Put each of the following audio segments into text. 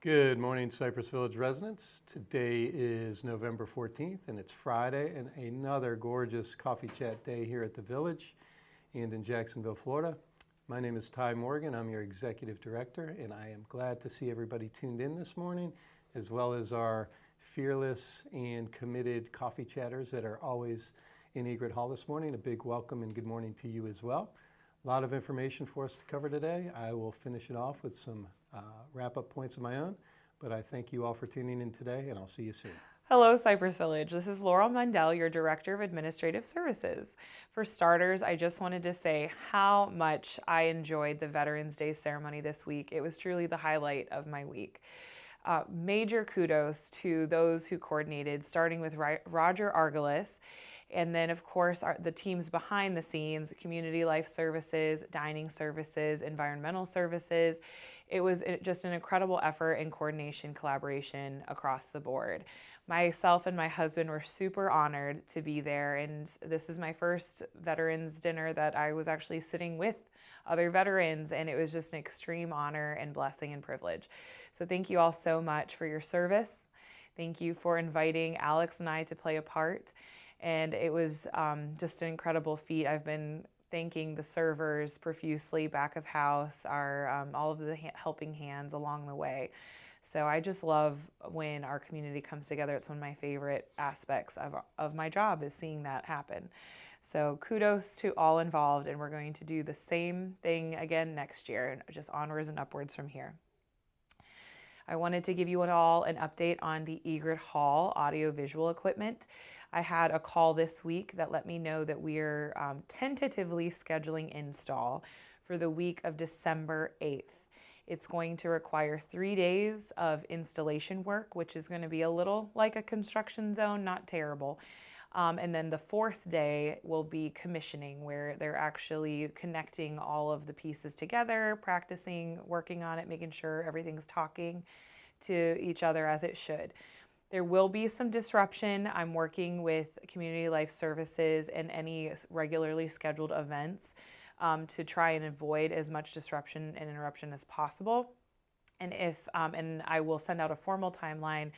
Good morning, Cypress Village residents. Today is November 14th and it's Friday and another gorgeous coffee chat day here at the Village and in Jacksonville, Florida. My name is Ty Morgan. I'm your Executive Director and I am glad to see everybody tuned in this morning, as well as our fearless and committed coffee chatters that are always in Egret Hall this morning. A big welcome and good morning to you as well. A lot of information for us to cover today. I will finish it off with some wrap-up points of my own, but I thank you all for tuning in today, and I'll see you soon. Hello, Cypress Village. This is Laurel Mundell, your Director of Administrative Services. For starters, I just wanted to say how much I enjoyed the Veterans Day ceremony this week. It was truly the highlight of my week. Major kudos to those who coordinated, starting with Roger Argalis, and then of course the teams behind the scenes, community life services, dining services, environmental services. It was just an incredible effort and coordination, collaboration across the board. Myself and my husband were super honored to be there, and this is my first veterans dinner that I was actually sitting with other veterans, and it was just an extreme honor and blessing and privilege. So thank you all so much for your service. Thank you for inviting Alex and I to play a part, and it was just an incredible feat. I've been thanking the servers profusely, back of house, all of the helping hands along the way. So I just love when our community comes together. It's one of my favorite aspects of my job, is seeing that happen. So kudos to all involved, and we're going to do the same thing again next year, and just onwards and upwards from here. I wanted to give you all an update on the Egret Hall audio-visual equipment. I had a call this week that let me know that we're tentatively scheduling install for the week of December 8th. It's going to require 3 days of installation work, which is going to be a little like a construction zone, not terrible. And then the fourth day will be commissioning, where they're actually connecting all of the pieces together, practicing, working on it, making sure everything's talking to each other as it should. There will be some disruption. I'm working with Community Life Services and any regularly scheduled events to try and avoid as much disruption and interruption as possible. And and I will send out a formal timeline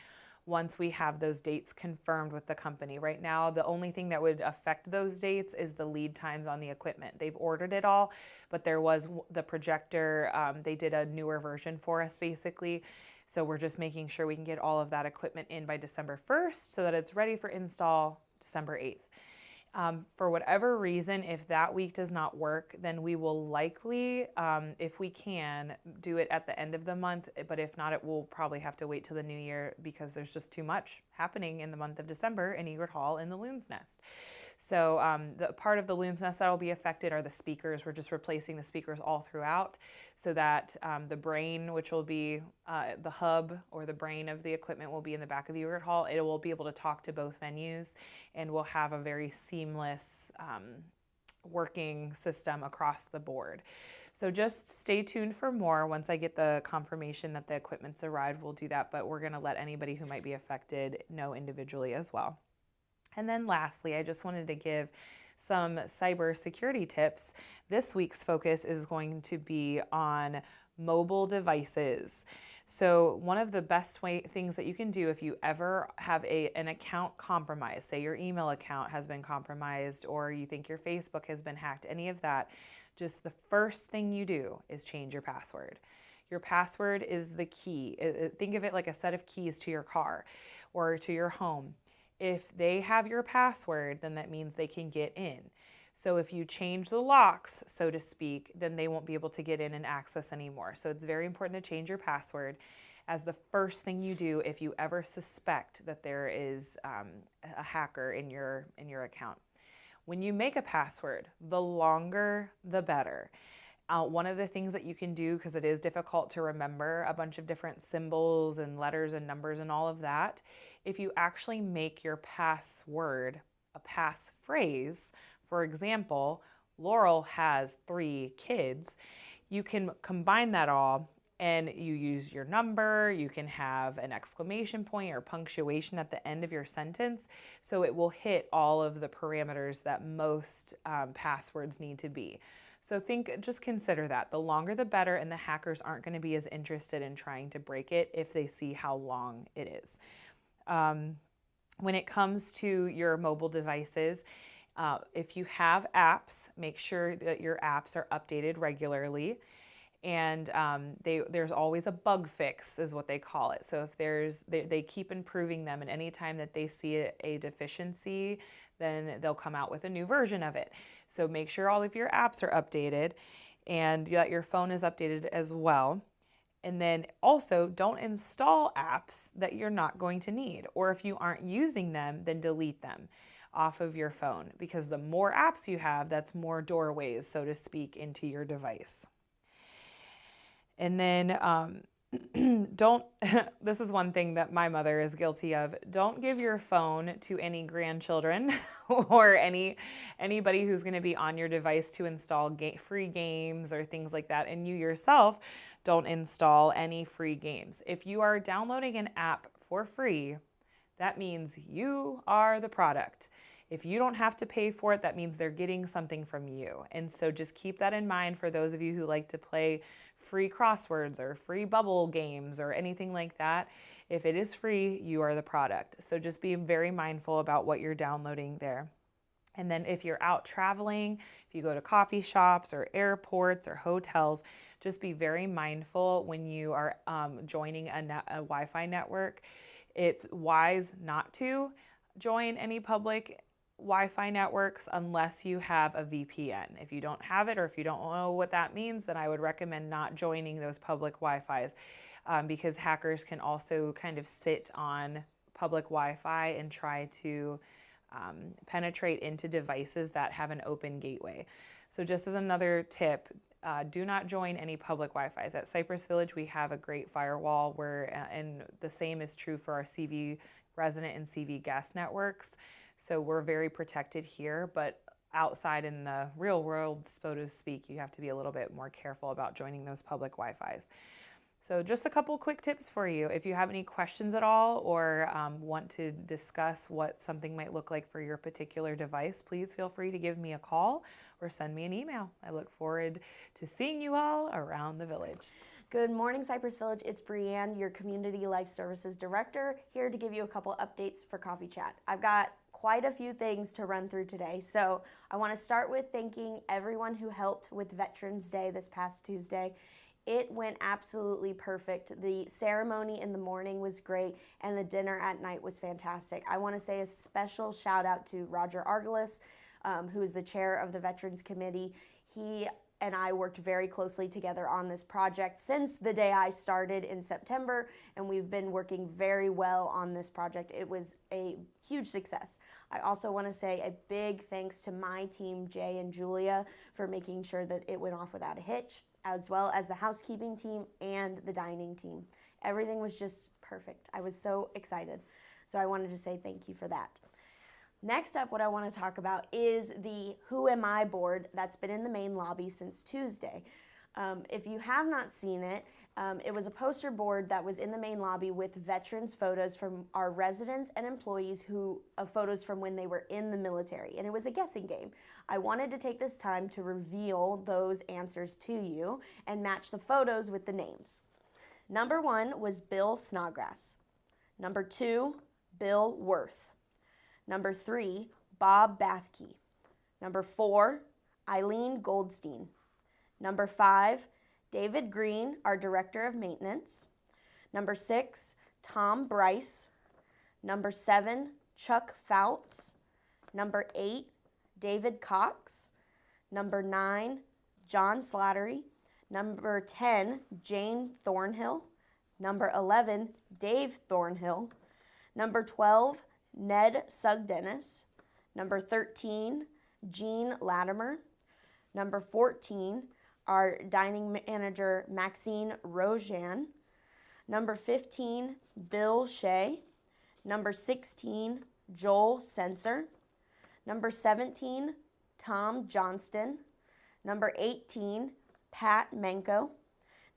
once we have those dates confirmed with the company. Right now, the only thing that would affect those dates is the lead times on the equipment. They've ordered it all, but there was the projector, they did a newer version for us basically. So we're just making sure we can get all of that equipment in by December 1st so that it's ready for install December 8th. For whatever reason, if that week does not work, then we will likely, if we can, do it at the end of the month. But if not, it will probably have to wait till the new year, because there's just too much happening in the month of December in Egret Hall in the Loon's Nest. So the part of the Loon's Nest that will be affected are the speakers. We're just replacing the speakers all throughout, so that the brain, which will be the hub or the brain of the equipment, will be in the back of Egret Hall. It will be able to talk to both venues, and we'll have a very seamless working system across the board. So just stay tuned for more. Once I get the confirmation that the equipment's arrived, we'll do that, but we're going to let anybody who might be affected know individually as well. And then lastly, I just wanted to give some cybersecurity tips. This week's focus is going to be on mobile devices. So one of the best things that you can do if you ever have an account compromised, say your email account has been compromised, or you think your Facebook has been hacked, any of that, just the first thing you do is change your password. Your password is the key. Think of it like a set of keys to your car or to your home. If they have your password, then that means they can get in. So if you change the locks, so to speak, then they won't be able to get in and access anymore. So it's very important to change your password as the first thing you do if you ever suspect that there is a hacker in your account. When you make a password, the longer the better. One of the things that you can do, because it is difficult to remember a bunch of different symbols and letters and numbers and all of that, if you actually make your password a passphrase, for example, Laurel has 3 kids, you can combine that all and you use your number. You can have an exclamation point or punctuation at the end of your sentence, so it will hit all of the parameters that most passwords need to be. So just consider that. The longer the better, and the hackers aren't going to be as interested in trying to break it if they see how long it is. When it comes to your mobile devices, if you have apps, make sure that your apps are updated regularly. And there's always a bug fix, is what they call it. So if they keep improving them, and anytime that they see a deficiency, then they'll come out with a new version of it. So make sure all of your apps are updated, and that your phone is updated as well. And then also, don't install apps that you're not going to need, or if you aren't using them, then delete them off of your phone, because the more apps you have, that's more doorways, so to speak, into your device. And then this is one thing that my mother is guilty of. Don't give your phone to any grandchildren or anybody who's going to be on your device to install free games or things like that. And you yourself don't install any free games. If you are downloading an app for free, that means you are the product. If you don't have to pay for it, that means they're getting something from you. And so just keep that in mind for those of you who like to play free crosswords or free bubble games or anything like that. If it is free, you are the product. So just be very mindful about what you're downloading there. And then if you're out traveling, if you go to coffee shops or airports or hotels, just be very mindful when you are joining a Wi-Fi network. It's wise not to join any public Wi-Fi networks unless you have a VPN. If you don't have it, or if you don't know what that means, then I would recommend not joining those public Wi-Fis, because hackers can also kind of sit on public Wi-Fi and try to penetrate into devices that have an open gateway. So just as another tip, do not join any public Wi-Fis. At Cypress Village, we have a great firewall and the same is true for our CV resident and CV guest networks. So we're very protected here, but outside in the real world, so to speak, you have to be a little bit more careful about joining those public Wi-Fis. So just a couple quick tips for you. If you have any questions at all, or want to discuss what something might look like for your particular device, please feel free to give me a call or send me an email. I look forward to seeing you all around the village. Good morning, Cypress Village. It's Brianne, your Community Life Services Director, here to give you a couple updates for Coffee Chat. I've got quite a few things to run through today. So I want to start with thanking everyone who helped with Veterans Day this past Tuesday. It went absolutely perfect. The ceremony in the morning was great, and the dinner at night was fantastic. I want to say a special shout out to Roger Argelis, who is the chair of the Veterans Committee. He and I worked very closely together on this project since the day I started in September, and we've been working very well on this project. It was a huge success. I also want to say a big thanks to my team, Jay and Julia, for making sure that it went off without a hitch, as well as the housekeeping team and the dining team. Everything was just perfect. I was so excited. So I wanted to say thank you for that. Next up, what I want to talk about is the Who Am I board that's been in the main lobby since Tuesday. If you have not seen it, it was a poster board that was in the main lobby with veterans photos from our residents and employees photos from when they were in the military, and it was a guessing game. I wanted to take this time to reveal those answers to you and match the photos with the names. Number 1 was Bill Snodgrass. Number 2, Bill Worth. Number 3, Bob Bathke. Number 4, Eileen Goldstein. Number 5, David Green, our Director of Maintenance. Number 6, Tom Bryce. Number 7, Chuck Fouts. Number 8, David Cox. Number 9, John Slattery. Number 10, Jane Thornhill. Number 11, Dave Thornhill. Number 12, Ned Sugdennis. Number 13, Jean Latimer. Number 14, our dining manager, Maxine Rojan. Number 15, Bill Shea. Number 16, Joel Sensor. Number 17, Tom Johnston. Number 18, Pat Manko.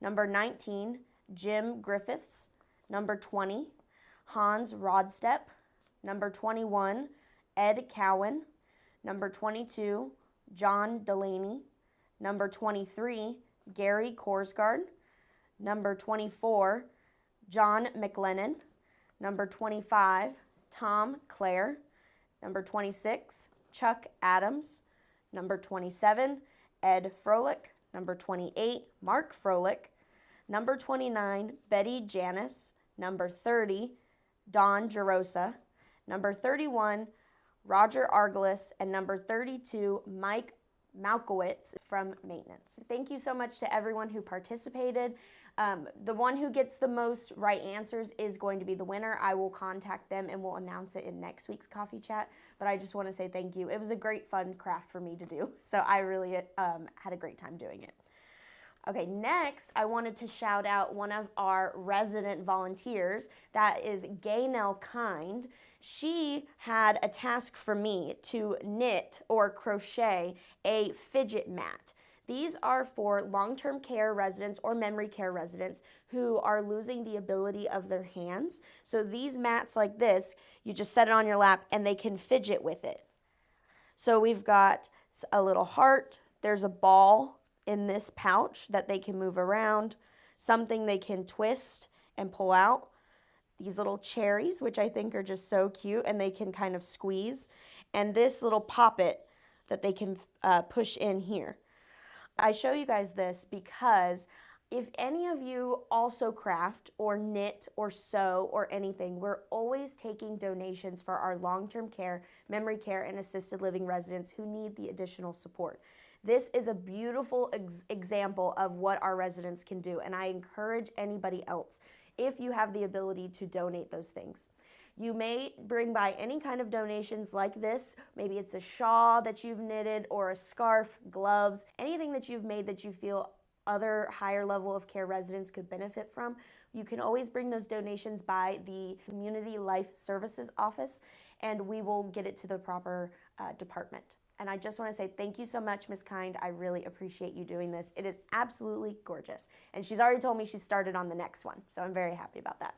Number 19, Jim Griffiths. Number 20, Hans Rodstep. Number 21, Ed Cowan. Number 22, John Delaney. Number 23, Gary Korsgaard. Number 24, John McLennan. Number 25, Tom Clare. Number 26, Chuck Adams. Number 27, Ed Froelich. Number 28, Mark Froelich. Number 29, Betty Janis. Number 30, Don Jarosa. Number 31, Roger Argelis. And number 32, Mike Malkowitz from maintenance. Thank you so much to everyone who participated. The one who gets the most right answers is going to be the winner. I will contact them and we'll announce it in next week's coffee chat. But I just want to say thank you. It was a great fun craft for me to do. So I really had a great time doing it. Okay, next I wanted to shout out one of our resident volunteers. That is Gaynell Kind. She had a task for me to knit or crochet a fidget mat. These are for long-term care residents or memory care residents who are losing the ability of their hands. So these mats like this, you just set it on your lap and they can fidget with it. So we've got a little heart. There's a ball in this pouch that they can move around, something they can twist and pull out. These little cherries, which I think are just so cute, and they can kind of squeeze. And this little poppet that they can push in here. I show you guys this because if any of you also craft or knit or sew or anything, we're always taking donations for our long-term care, memory care, and assisted living residents who need the additional support. This is a beautiful example of what our residents can do, and I encourage anybody else, if you have the ability, to donate those things. You may bring by any kind of donations like this. Maybe it's a shawl that you've knitted or a scarf, gloves, anything that you've made that you feel other higher level of care residents could benefit from. You can always bring those donations by the Community Life Services office and we will get it to the proper department. And I just want to say thank you so much, Ms. Kind. I really appreciate you doing this. It is absolutely gorgeous. And she's already told me she started on the next one, so I'm very happy about that.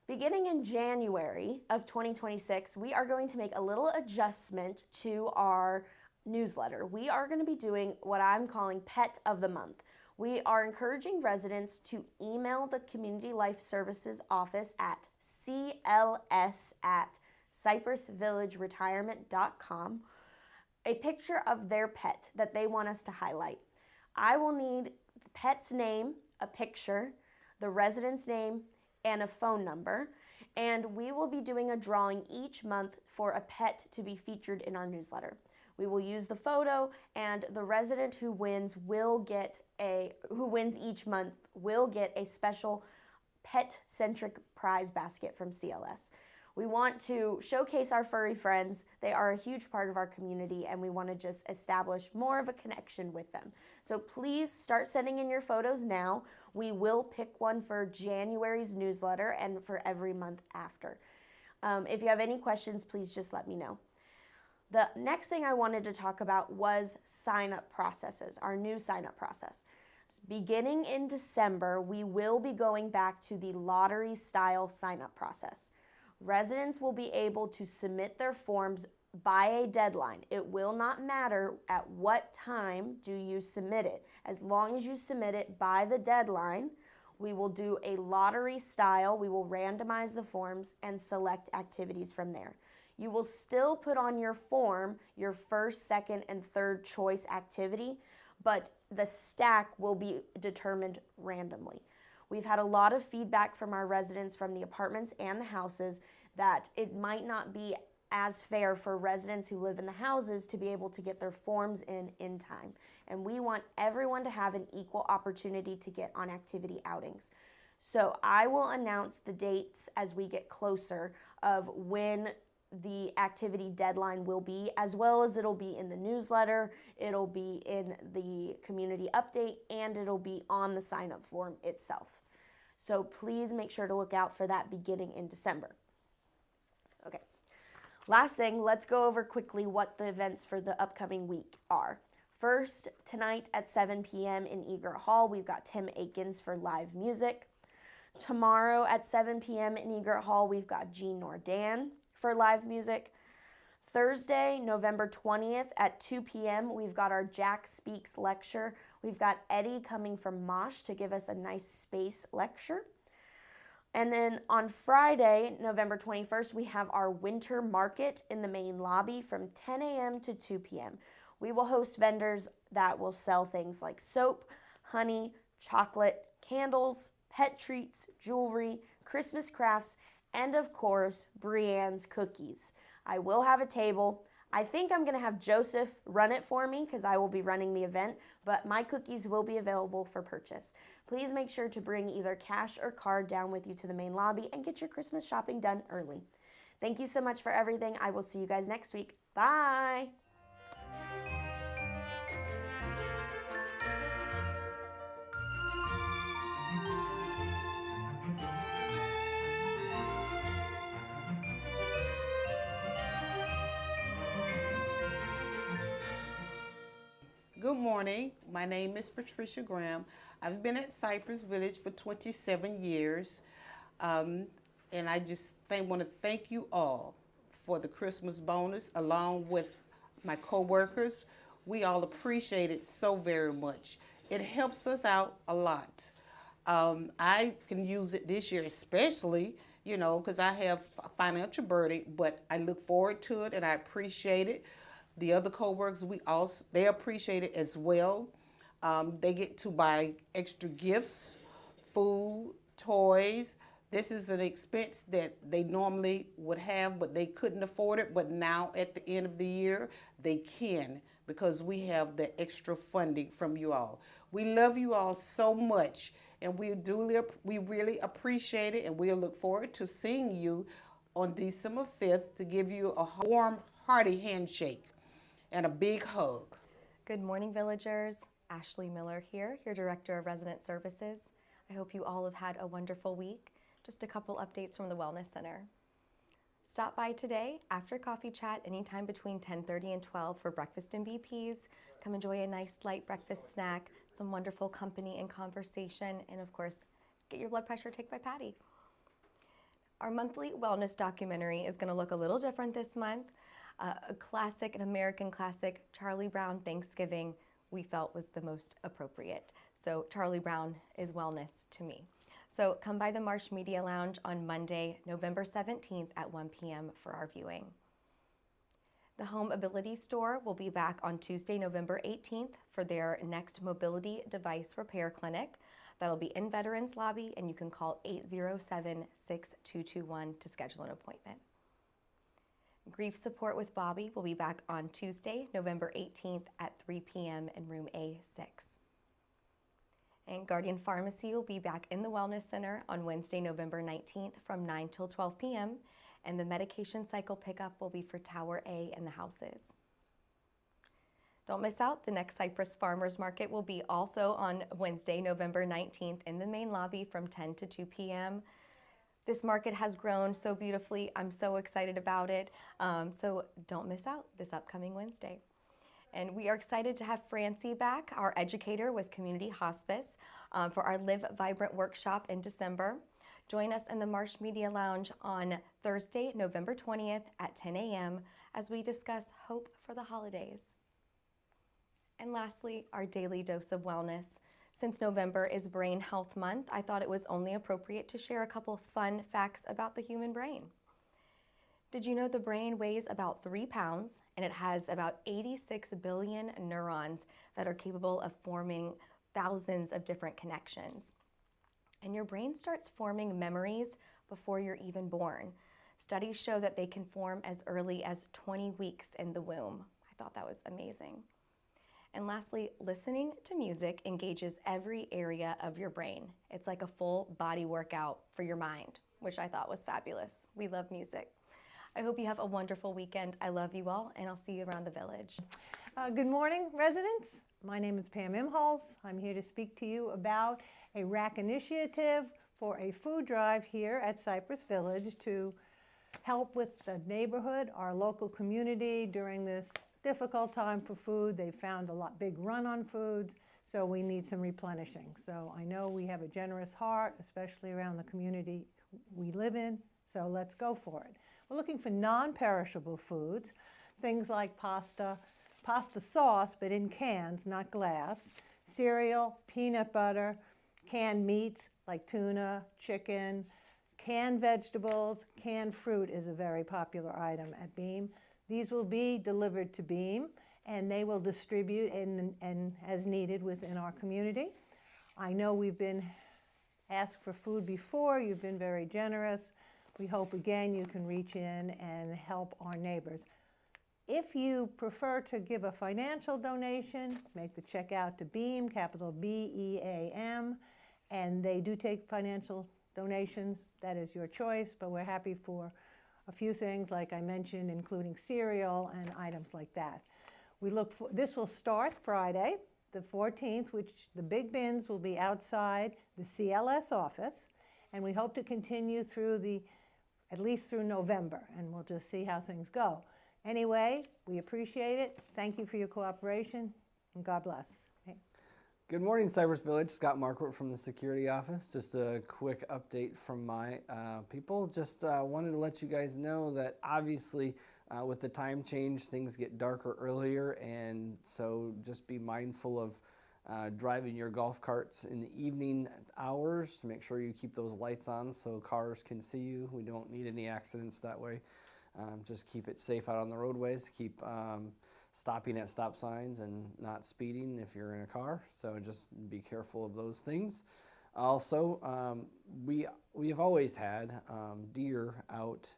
Beginning in January of 2026, we are going to make a little adjustment to our newsletter. We are going to be doing what I'm calling Pet of the Month. We are encouraging residents to email the Community Life Services office at cls@cypressvillageretirement.com a picture of their pet that they want us to highlight. I will need the pet's name, a picture, the resident's name, and a phone number, and we will be doing a drawing each month for a pet to be featured in our newsletter. We will use the photo, and the resident who wins each month will get a special pet-centric prize basket from CLS. We want to showcase our furry friends. They are a huge part of our community, and we want to just establish more of a connection with them. So please start sending in your photos now. We will pick one for January's newsletter and for every month after. If you have any questions, please just let me know. The next thing I wanted to talk about was sign-up processes, our new sign-up process. Beginning in December, we will be going back to the lottery-style sign-up process. Residents will be able to submit their forms by a deadline. It will not matter at what time do you submit it. As long as you submit it by the deadline, we will do a lottery style. We will randomize the forms and select activities from there. You will still put on your form your first, second, and third choice activity, but the stack will be determined randomly. We've had a lot of feedback from our residents from the apartments and the houses that it might not be as fair for residents who live in the houses to be able to get their forms in time. And we want everyone to have an equal opportunity to get on activity outings. So I will announce the dates as we get closer of when the activity deadline will be, as well as it'll be in the newsletter, it'll be in the community update, and it'll be on the sign-up form itself. So please make sure to look out for that beginning in December. Okay, last thing, let's go over quickly what the events for the upcoming week are. First, tonight at 7 p.m. in Egert Hall, we've got Tim Akins for live music. Tomorrow at 7 p.m. in Egert Hall, we've got Jean Nordan for live music. Thursday, November 20th at 2 p.m., we've got our Jack Speaks lecture. We've got Eddie coming from Mosh to give us a nice space lecture. And then on Friday, November 21st, we have our winter market in the main lobby from 10 a.m. to 2 p.m. We will host vendors that will sell things like soap, honey, chocolate, candles, pet treats, jewelry, Christmas crafts, and of course, Brienne's cookies. I will have a table. I think I'm going to have Joseph run it for me because I will be running the event, but my cookies will be available for purchase. Please make sure to bring either cash or card down with you to the main lobby and get your Christmas shopping done early. Thank you so much for everything. I will see you guys next week. Bye! Good morning. My name is Patricia Graham. I've been at Cypress Village for 27 years. And I just want to thank you all for the Christmas bonus along with my co-workers. We all appreciate it so very much. It helps us out a lot. I can use it this year especially, you know, because I have a financial burden, but I look forward to it and I appreciate it. The other co-workers, they appreciate it as well. They get to buy extra gifts, food, toys. This is an expense that they normally would have, but they couldn't afford it. But now at the end of the year, they can because we have the extra funding from you all. We love you all so much, and we really appreciate it, and we'll look forward to seeing you on December 5th to give you a warm, hearty handshake and a big hug. Good morning, villagers. Ashley Miller here, your Director of Resident Services. I hope you all have had a wonderful week. Just a couple updates from the Wellness Center. Stop by today after coffee chat anytime between 10:30 and 12 for breakfast and BPs. Come enjoy a nice light breakfast snack, some wonderful company and conversation, and of course, get your blood pressure taken by Patty. Our monthly wellness documentary is going to look a little different this month. A classic, an American classic, Charlie Brown Thanksgiving, we felt was the most appropriate. So Charlie Brown is wellness to me. So come by the Marsh Media Lounge on Monday, November 17th at 1 p.m. for our viewing. The Home Ability Store will be back on Tuesday, November 18th for their next mobility device repair clinic. That'll be in Veterans Lobby, and you can call 807-6221 to schedule an appointment. Grief Support with Bobby will be back on Tuesday, November 18th at 3 p.m. in room A6. And Guardian Pharmacy will be back in the Wellness Center on Wednesday, November 19th from 9 till 12 p.m. And the medication cycle pickup will be for Tower A and the houses. Don't miss out, the next Cypress Farmers Market will be also on Wednesday, November 19th in the main lobby from 10 to 2 p.m. This market has grown so beautifully. I'm so excited about it. So don't miss out this upcoming Wednesday. And we are excited to have Francie back, our educator with Community Hospice, for our Live Vibrant workshop in December. Join us in the Marsh Media Lounge on Thursday, November 20th at 10 a.m. as we discuss hope for the holidays. And lastly, our daily dose of wellness. Since November is Brain Health Month, I thought it was only appropriate to share a couple fun facts about the human brain. Did you know the brain weighs about 3 pounds and it has about 86 billion neurons that are capable of forming thousands of different connections? And your brain starts forming memories before you're even born. Studies show that they can form as early as 20 weeks in the womb. I thought that was amazing. And lastly, listening to music engages every area of your brain. It's like a full body workout for your mind, which I thought was fabulous. We love music. I hope you have a wonderful weekend. I love you all, and I'll see you around the village. Good morning, residents. My name is Pam Imholz. I'm here to speak to you about a RAC initiative for a food drive here at Cypress Village to help with the neighborhood, our local community during this difficult time for food. They found a big run on foods, so we need some replenishing. So I know we have a generous heart, especially around the community we live in, so let's go for it. We're looking for non-perishable foods. things like pasta sauce, but in cans, not glass, cereal, peanut butter, canned meats like tuna, chicken, canned vegetables, canned fruit is a very popular item at Beam. These will be delivered to Beam, and they will distribute and as needed within our community. I know we've been asked for food before. You've been very generous. We hope again you can reach in and help our neighbors. If you prefer to give a financial donation, make the check out to Beam, capital B-E-A-M, and they do take financial donations. That is your choice, but we're happy for a few things, like I mentioned, including cereal and items like that. This will start Friday, the 14th, which the big bins will be outside the CLS office, and we hope to continue through at least through November, and we'll just see how things go. Anyway, we appreciate it. Thank you for your cooperation, and God bless. Good morning, Cypress Village. Scott Marquardt from the security office. Just a quick update from my people. Just wanted to let you guys know that obviously with the time change, things get darker earlier, and so just be mindful of driving your golf carts in the evening hours to make sure you keep those lights on so cars can see you. We don't need any accidents that way. Just keep it safe out on the roadways. Keep stopping at stop signs and not speeding if you're in a car. So just be careful of those things. Also, we have always had deer out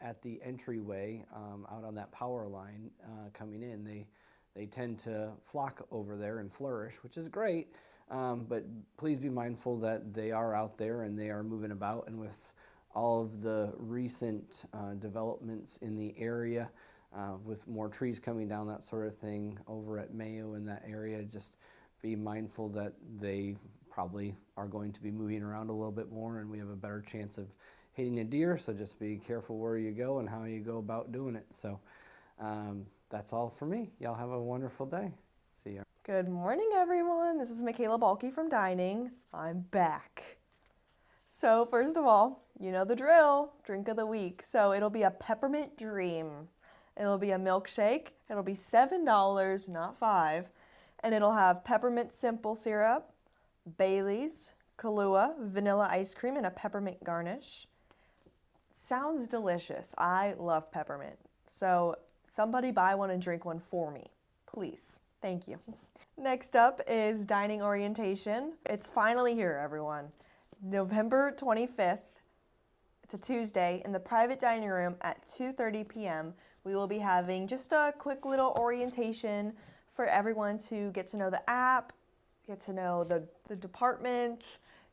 at the entryway out on that power line coming in. They tend to flock over there and flourish, which is great. But please be mindful that they are out there and they are moving about, and with all of the recent developments in the area, with more trees coming down, that sort of thing, over at Mayo in that area, just be mindful that they probably are going to be moving around a little bit more, and we have a better chance of hitting a deer, so just be careful where you go and how you go about doing it. So that's all for me. Y'all have a wonderful day. See ya. Good morning, everyone. This is Michaela Balke from Dining. I'm back. So first of all, you know the drill, drink of the week. So it'll be a peppermint dream. It'll be a milkshake. It'll be $7, not $5. And it'll have peppermint simple syrup, Bailey's, Kahlua, vanilla ice cream, and a peppermint garnish. Sounds delicious. I love peppermint. So somebody buy one and drink one for me, please. Thank you. Next up is dining orientation. It's finally here, everyone. November 25th. It's a Tuesday in the private dining room at 2:30 p.m. We will be having just a quick little orientation for everyone to get to know the app, get to know the department,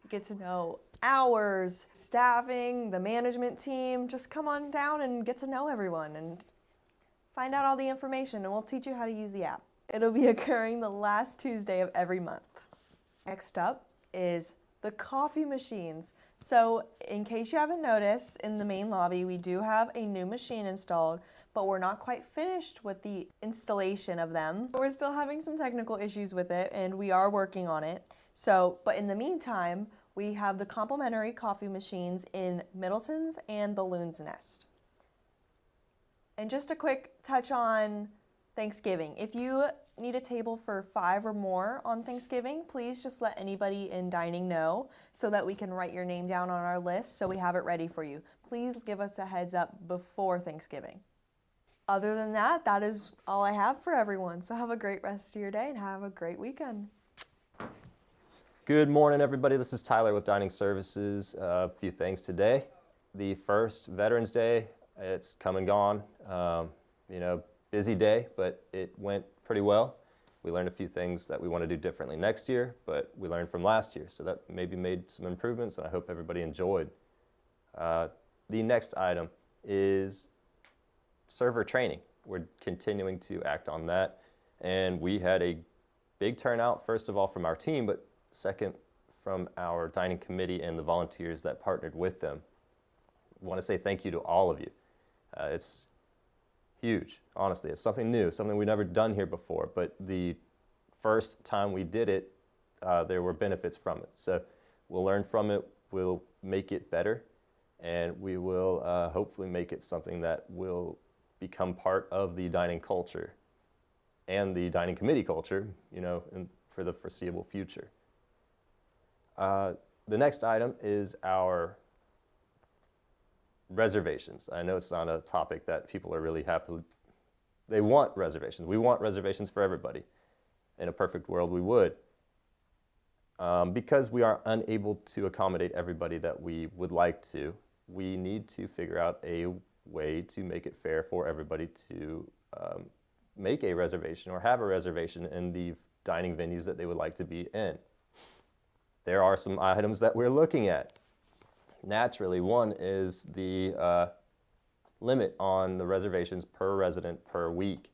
get to know hours, staffing, the management team. Just come on down and get to know everyone and find out all the information, and we'll teach you how to use the app. It'll be occurring the last Tuesday of every month. Next up is the coffee machines. So in case you haven't noticed, in the main lobby we do have a new machine installed, but we're not quite finished with the installation of them. We're still having some technical issues with it, and we are working on it. So, but in the meantime, we have the complimentary coffee machines in Middleton's and the Loon's Nest. And just a quick touch on Thanksgiving. If you need a table for 5 or more on Thanksgiving, please just let anybody in dining know so that we can write your name down on our list so we have it ready for you. Please give us a heads up before Thanksgiving. Other than that, that is all I have for everyone. So have a great rest of your day and have a great weekend. Good morning, everybody. This is Tyler with Dining Services. A few things today. The first, Veterans Day, it's come and gone. Busy day, but it went pretty well. We learned a few things that we want to do differently next year, but we learned from last year, so that maybe made some improvements, and I hope everybody enjoyed. The next item is server training. We're continuing to act on that, and we had a big turnout, first of all from our team, but second from our dining committee and the volunteers that partnered with them. I want to say thank you to all of you. It's huge, honestly. It's something new, something we've never done here before, but the first time we did it, there were benefits from it. So we'll learn from it, we'll make it better, and we will hopefully make it something that will become part of the dining culture and the dining committee culture, for the foreseeable future. The next item is our reservations. I know it's not a topic that people are really happy. They want reservations. We want reservations for everybody. In a perfect world, we would. Because we are unable to accommodate everybody that we would like to, we need to figure out a way to make it fair for everybody to make a reservation or have a reservation in the dining venues that they would like to be in. There are some items that we're looking at. Naturally, one is the limit on the reservations per resident per week.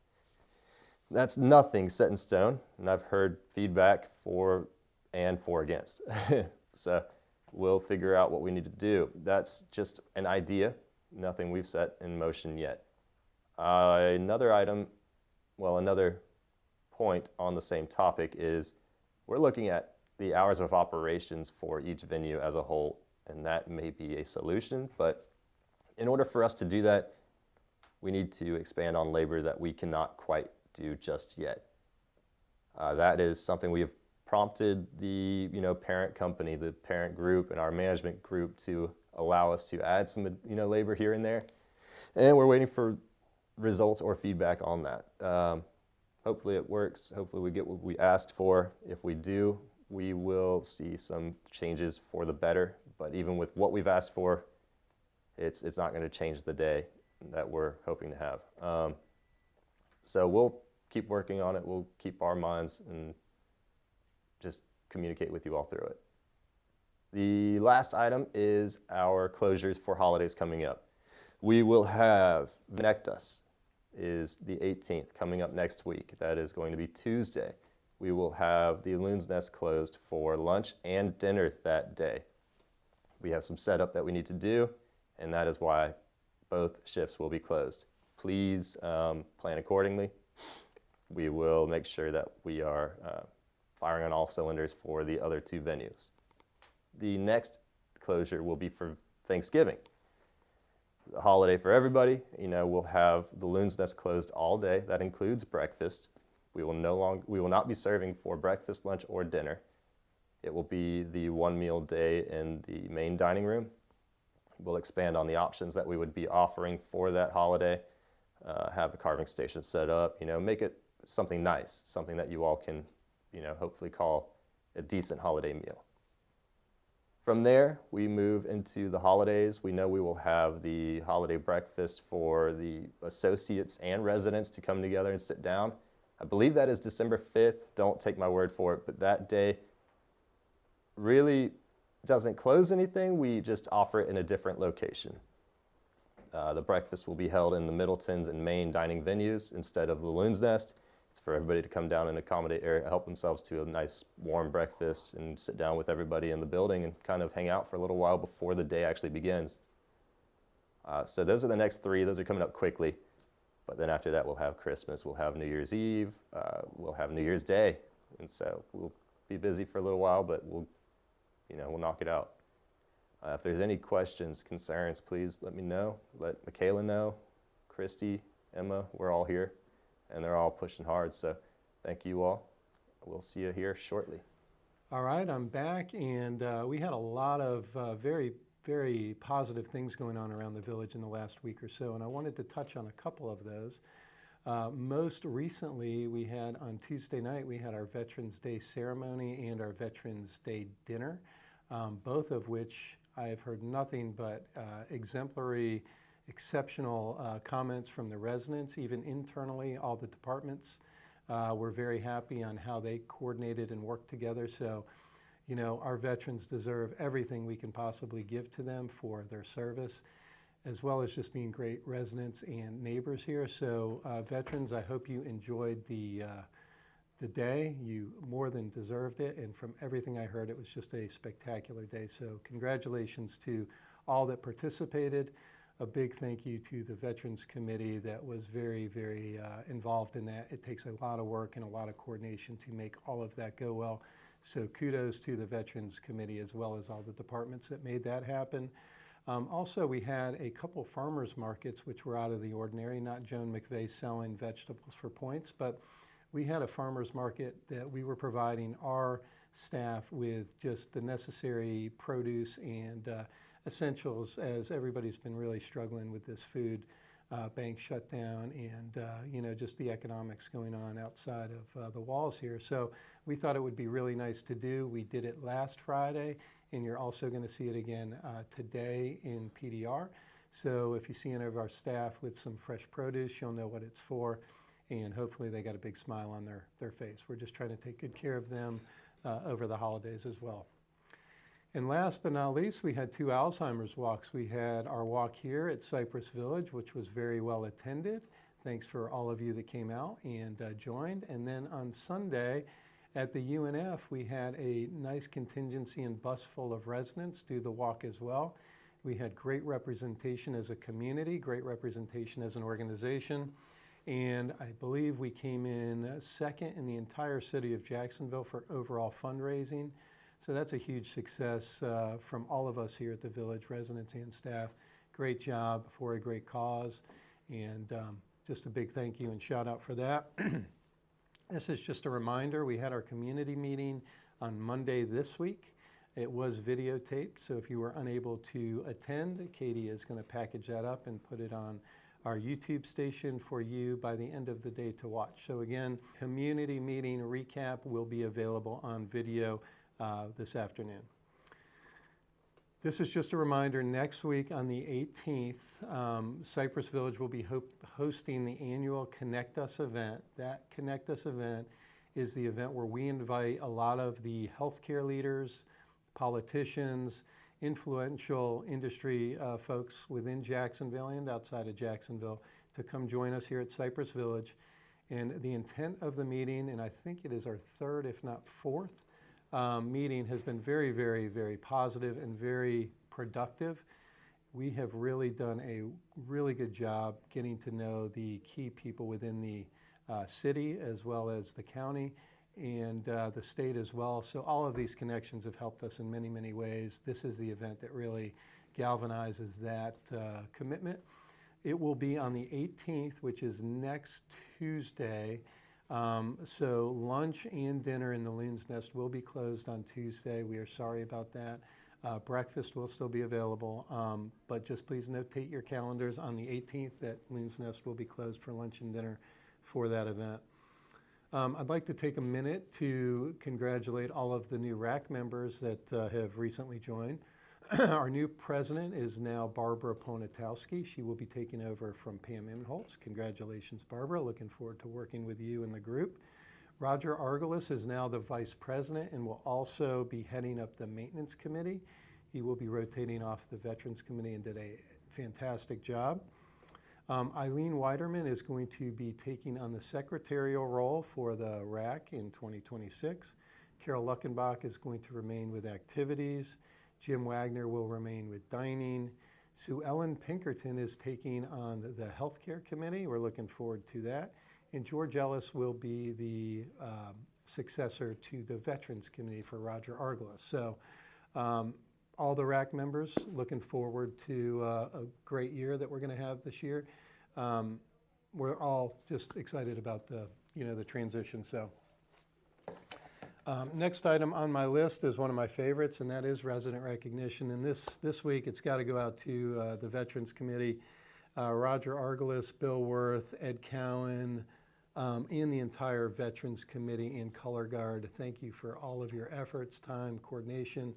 That's nothing set in stone, and I've heard feedback for and for against. So we'll figure out what we need to do. That's just an idea, nothing we've set in motion yet. Another point on the same topic is we're looking at the hours of operations for each venue as a whole, and that may be a solution, but in order for us to do that, we need to expand on labor that we cannot quite do just yet. That is something we have prompted the parent company, the parent group, and our management group to allow us to add some labor here and there, and we're waiting for results or feedback on that. Hopefully it works. Hopefully we get what we asked for. If we do, we will see some changes for the better. But even with what we've asked for, it's not going to change the day that we're hoping to have. So we'll keep working on it. We'll keep our minds and just communicate with you all through it. The last item is our closures for holidays coming up. We will have Venectus is the 18th coming up next week. That is going to be Tuesday. We will have the Loon's Nest closed for lunch and dinner that day. We have some setup that we need to do, and that is why both shifts will be closed. Please plan accordingly. We will make sure that we are firing on all cylinders for the other two venues. The next closure will be for Thanksgiving. The holiday for everybody. We'll have the Loon's Nest closed all day. That includes breakfast. We will not be serving for breakfast, lunch, or dinner. It will be the one meal day in the main dining room. We'll expand on the options that we would be offering for that holiday. Have a carving station set up. Make it something nice, something that you all can, hopefully call a decent holiday meal. From there, we move into the holidays. We know we will have the holiday breakfast for the associates and residents to come together and sit down. I believe that is December 5th. Don't take my word for it, but that day really doesn't close anything. We just offer it in a different location. The breakfast will be held in the Middleton's and main dining venues instead of the Loon's Nest. It's for everybody to come down and accommodate area, help themselves to a nice warm breakfast and sit down with everybody in the building and kind of hang out for a little while before the day actually begins. So those are the next three. Those are coming up quickly. But then after that, we'll have Christmas, we'll have New Year's Eve, we'll have New Year's Day. And so we'll be busy for a little while, but we'll knock it out. If there's any questions, concerns, please let me know. Let Michaela know, Christy, Emma, we're all here. And they're all pushing hard, so thank you all. We'll see you here shortly. All right, I'm back, and we had a lot of very, very positive things going on around the village in the last week or so, and I wanted to touch on a couple of those. Most recently, we had on Tuesday night, we had our Veterans Day ceremony and our Veterans Day dinner, both of which I have heard nothing but exemplary, exceptional comments from the residents, even internally. All the departments were very happy on how they coordinated and worked together. So, our veterans deserve everything we can possibly give to them for their service, as well as just being great residents and neighbors here. So, veterans, I hope you enjoyed the day. You more than deserved it, and from everything I heard, it was just a spectacular day. So, congratulations to all that participated. A big thank you to the Veterans Committee that was very, very involved in that. It takes a lot of work and a lot of coordination to make all of that go well. So kudos to the Veterans Committee as well as all the departments that made that happen. Also, we had a couple farmers markets which were out of the ordinary, not Joan McVeigh selling vegetables for points, but we had a farmers market that we were providing our staff with just the necessary produce and essentials, as everybody's been really struggling with this food bank shutdown and just the economics going on outside of the walls here. So we thought it would be really nice to do. We did it last Friday, and you're also going to see it again today in PDR. So if you see any of our staff with some fresh produce, you'll know what it's for, and hopefully they got a big smile on their face. We're just trying to take good care of them over the holidays as well. And last but not least, we had 2 Alzheimer's walks. We had our walk here at Cypress Village, which was very well attended. Thanks for all of you that came out and joined. And then on Sunday at the UNF, we had a nice contingency and bus full of residents do the walk as well. We had great representation as a community, great representation as an organization. And I believe we came in second in the entire city of Jacksonville for overall fundraising. So that's a huge success from all of us here at the Village, residents and staff. Great job for a great cause, and just a big thank you and shout out for that. This is just a reminder, we had our community meeting on Monday this week. It was videotaped, so if you were unable to attend, Katie is going to package that up and put it on our YouTube station for you by the end of the day to watch. So again, community meeting recap will be available on video this afternoon. This is just a reminder, next week on the 18th, Cypress Village will be hosting the annual Connect Us event. That Connect Us event is the event where we invite a lot of the healthcare leaders, politicians, influential industry folks within Jacksonville and outside of Jacksonville to come join us here at Cypress Village. And the intent of the meeting, and I think it is our 3rd, if not 4th, meeting, has been very, very, very positive and very productive. We have really done a really good job getting to know the key people within the city as well as the county and the state as well. So all of these connections have helped us in many, many ways. This is the event that really galvanizes that commitment. It will be on the 18th, which is next Tuesday. So lunch and dinner in the Loon's Nest will be closed on Tuesday. We are sorry about that. Breakfast will still be available, but just please notate your calendars on the 18th that Loon's Nest will be closed for lunch and dinner for that event. I'd like to take a minute to congratulate all of the new RAC members that have recently joined. Our new president is now Barbara Ponatowski. She will be taking over from Pam Imholtz. Congratulations, Barbara. Looking forward to working with you and the group. Roger Argelis is now the vice president and will also be heading up the maintenance committee. He will be rotating off the veterans committee and did a fantastic job. Eileen Weiderman is going to be taking on the secretarial role for the RAC in 2026. Carol Luckenbach is going to remain with activities. Jim Wagner will remain with dining. Sue Ellen Pinkerton is taking on the healthcare committee. We're looking forward to that. And George Ellis will be the successor to the veterans committee for Roger Argelis. So all the RAC members looking forward to a great year that we're going to have this year. We're all just excited about the transition. So. Next item on my list is one of my favorites, and that is resident recognition. And this week, it's got to go out to the Veterans Committee, Roger Argelis, Bill Worth, Ed Cowan, and the entire Veterans Committee and Color Guard. Thank you for all of your efforts, time, coordination,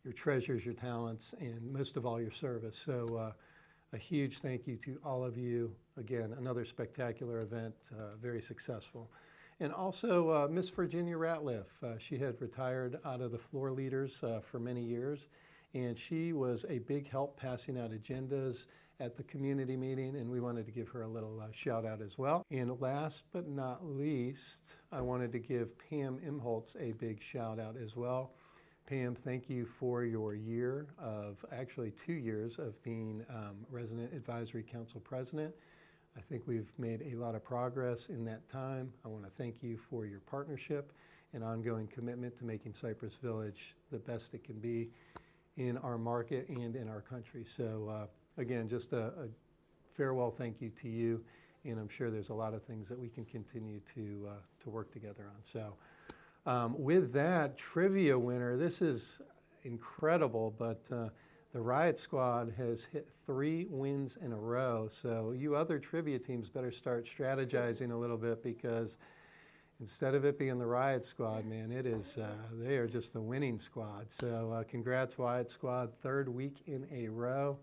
your treasures, your talents, and most of all, your service. So a huge thank you to all of you. Again, another spectacular event, very successful. And also Miss Virginia Ratliff. She had retired out of the floor leaders for many years, and she was a big help passing out agendas at the community meeting, and we wanted to give her a little shout out as well. And last but not least, I wanted to give Pam Imholtz a big shout out as well. Pam, thank you for your year of, actually 2 years of being Resident Advisory Council President. I think we've made a lot of progress in that time. I want to thank you for your partnership and ongoing commitment to making Cypress Village the best it can be. in our market and in our country. So again, just a farewell thank you to you, and I'm sure there's a lot of things that we can continue to work together on. So with that, trivia winner, this is incredible, but the Riot Squad has hit 3 wins in a row. So you other trivia teams better start strategizing a little bit, because instead of it being the Riot Squad, man, it is, they are just the winning squad. So congrats, Riot Squad, 3rd week in a row.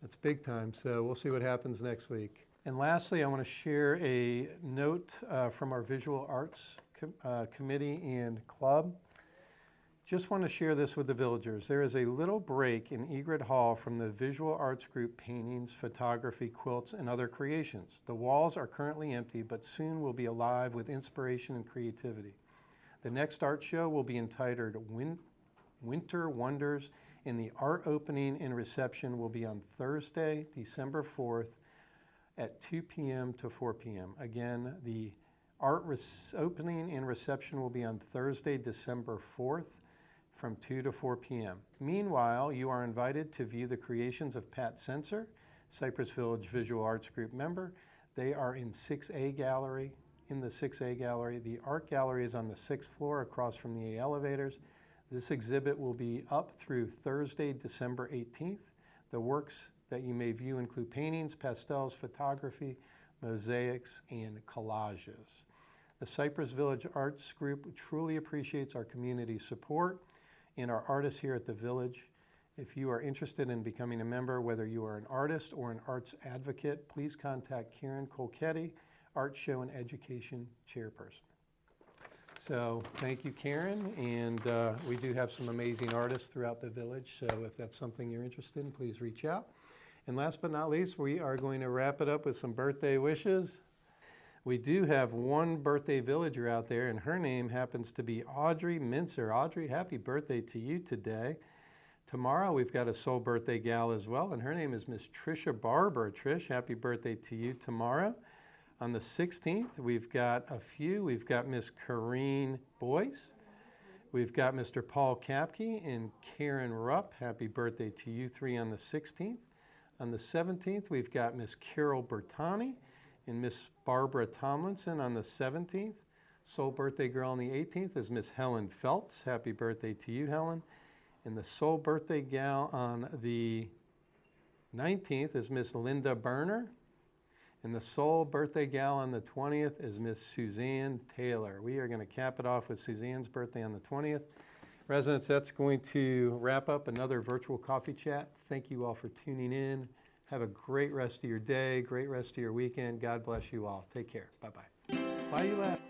That's big time. So we'll see what happens next week. And lastly, I want to share a note from our Visual Arts Committee and Club. Just want to share this with the villagers. There is a little break in Egret Hall from the visual arts group paintings, photography, quilts, and other creations. The walls are currently empty, but soon will be alive with inspiration and creativity. The next art show will be entitled Winter Wonders, and the art opening and reception will be on Thursday, December 4th at 2 p.m. to 4 p.m. Again, the art opening and reception will be on Thursday, December 4th from 2 to 4 p.m. Meanwhile, you are invited to view the creations of Pat Sensor, Cypress Village Visual Arts Group member. They are in 6A gallery. In the 6A gallery, the art gallery is on the 6th floor across from the A elevators. This exhibit will be up through Thursday, December 18th. The works that you may view include paintings, pastels, photography, mosaics, and collages. The Cypress Village Arts Group truly appreciates our community support and our artists here at the Village. If you are interested in becoming a member, whether you are an artist or an arts advocate, please contact Karen Colchetti, Art Show and Education Chairperson. So thank you, Karen, and we do have some amazing artists throughout the Village, so if that's something you're interested in, please reach out. And last but not least, we are going to wrap it up with some birthday wishes. We do have one birthday villager out there, and her name happens to be Audrey Mincer. Audrey, happy birthday to you today. Tomorrow we've got a soul birthday gal as well, and her name is Miss Trisha Barber. Trish, happy birthday to you tomorrow. On the 16th, we've got a few. We've got Miss Corrine Boyce. We've got Mr. Paul Kapke and Karen Rupp. Happy birthday to you three on the 16th. On the 17th, we've got Miss Carol Bertani and Miss Barbara Tomlinson on the 17th. Soul birthday girl on the 18th is Miss Helen Feltz. Happy birthday to you, Helen. And the soul birthday gal on the 19th is Miss Linda Berner. And the soul birthday gal on the 20th is Miss Suzanne Taylor. We are going to cap it off with Suzanne's birthday on the 20th. Residents, that's going to wrap up another virtual coffee chat. Thank you all for tuning in. Have a great rest of your day, great rest of your weekend. God bless you all. Take care. Bye-bye. Bye, you laugh.